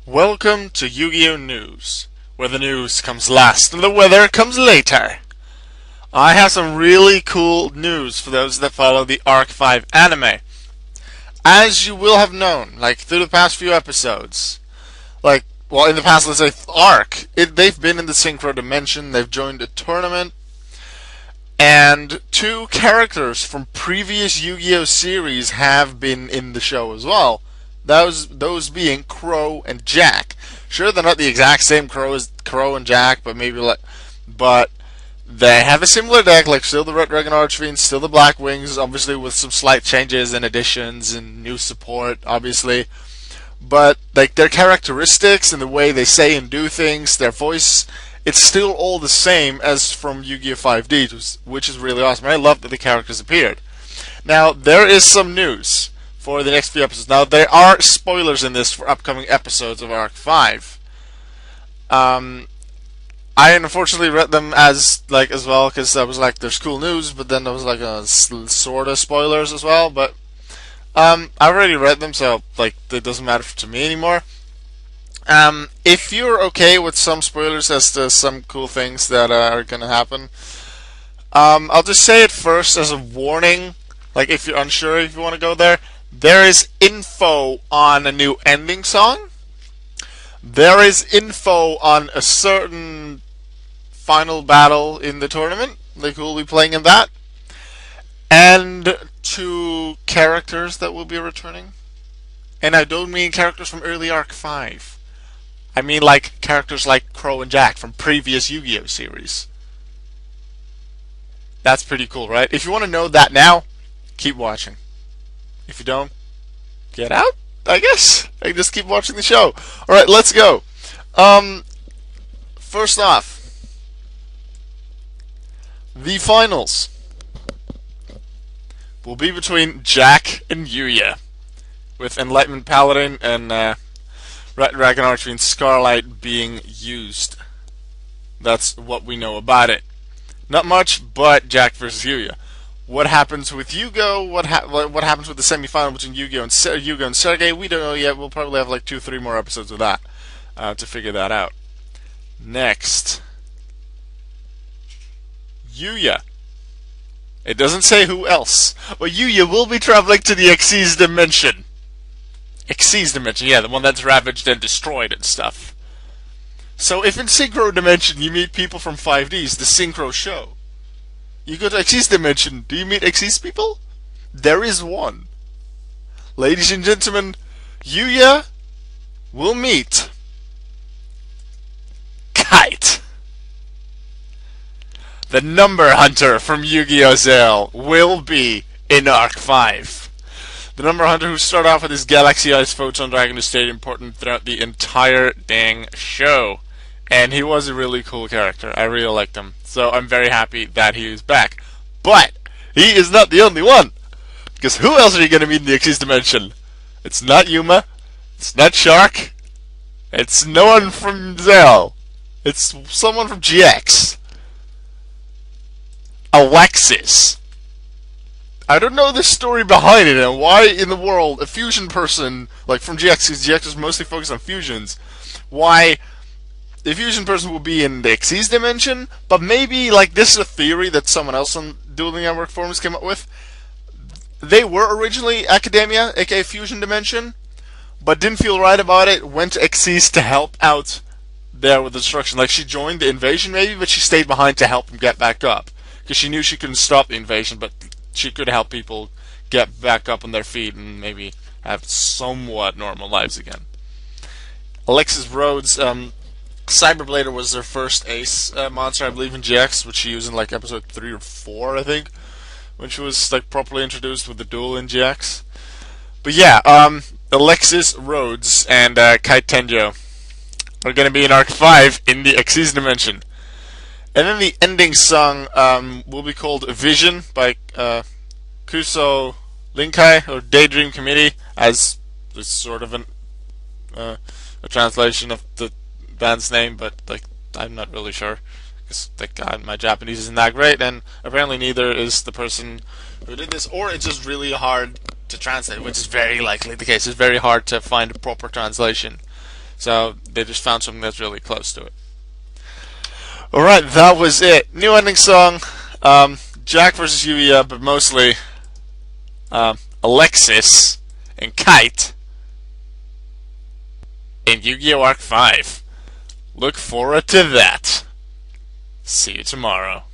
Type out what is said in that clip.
Welcome to Yu-Gi-Oh! News, where the news comes last and the weather comes later. I have some really cool news for those that follow the Arc 5 anime. As you will have known, through the past few episodes, in the past, let's say, Arc, they've been in the Synchro Dimension, they've joined a tournament, and two characters from previous Yu-Gi-Oh! Series have been in the show as well. Those being Crow and Jack. Sure, they're not the exact same Crow as Crow and Jack, but but they have a similar deck. Still the Red Dragon Archfiend, still the Black Wings, obviously with some slight changes and additions and new support, obviously. But their characteristics and the way they say and do things, their voice, it's still all the same as from Yu-Gi-Oh! 5D, which is really awesome. I love that the characters appeared. Now there is some news for the next few episodes. Now, there are spoilers in this for upcoming episodes of Arc 5. I unfortunately read them as well, because I was there's cool news, but then there was sort of spoilers as well, but I already read them, so it doesn't matter to me anymore. If you're okay with some spoilers as to some cool things that are gonna happen, I'll just say it first as a warning, if you're unsure if you want to go there. There is info on a new ending song. There is info on a certain final battle in the tournament. Who will be playing in that. And two characters that will be returning. And I don't mean characters from early Arc 5. I mean characters like Crow and Jack from previous Yu-Gi-Oh! Series. That's pretty cool, right? If you want to know that now, keep watching. If you don't, get out, I guess. Just keep watching the show. Alright, let's go. First off, the finals will be between Jack and Yuya, with Enlightenment Paladin and Red Dragon Archfiend Scarlight being used. That's what we know about it. Not much, but Jack versus Yuya. What happens with Yugo? What happens with the semifinal between Yugo and Sergei? We don't know yet. We'll probably have 2-3 more episodes of that to figure that out. Next, Yuya. It doesn't say who else, but Yuya will be traveling to the Xyz Dimension. Xyz Dimension, yeah, the one that's ravaged and destroyed and stuff. So if in Synchro Dimension you meet people from 5Ds, the Synchro show, you go to Xyz Dimension. Do you meet Xyz people? There is one. Ladies and gentlemen, Yuya will meet Kite. The number hunter from Yu-Gi-Oh! Zell will be in Arc 5. The number hunter who started off with his Galaxy Eyes Photon Dragon who stayed important throughout the entire dang show. And he was a really cool character. I really liked him. So I'm very happy that he is back. But he is not the only one. Because who else are you going to meet in the Xyz Dimension? It's not Yuma. It's not Shark. It's no one from Zell. It's someone from GX. Alexis. I don't know the story behind it and why in the world a fusion person, from GX, because GX is mostly focused on fusions, why the fusion person will be in the Xyz Dimension, but maybe this is a theory that someone else on Dueling Network forums came up with. They were originally Academia, aka Fusion Dimension, but didn't feel right about it, went to Xyz to help out there with the destruction. She joined the invasion maybe, but she stayed behind to help them get back up. Because she knew she couldn't stop the invasion, but she could help people get back up on their feet and maybe have somewhat normal lives again. Alexis Rhodes, Cyberblader was their first ace monster, I believe, in GX, which she used in episode 3 or 4, I think, when she was properly introduced with the duel in GX. But yeah, Alexis Rhodes and Kite Tenjo are going to be in Arc 5 in the Xyz Dimension. And then the ending song will be called Vision by Kuso Linkai, or Daydream Committee, as it's sort of a translation of the band's name, but I'm not really sure, because my Japanese isn't that great, and apparently neither is the person who did this, or it's just really hard to translate, which is very likely the case. It's very hard to find a proper translation So they just found something that's really close to it. Alright, that was it. New ending song. Jack versus Yuya, but mostly Alexis and Kite in Yu-Gi-Oh! Arc 5. Look forward to that. See you tomorrow.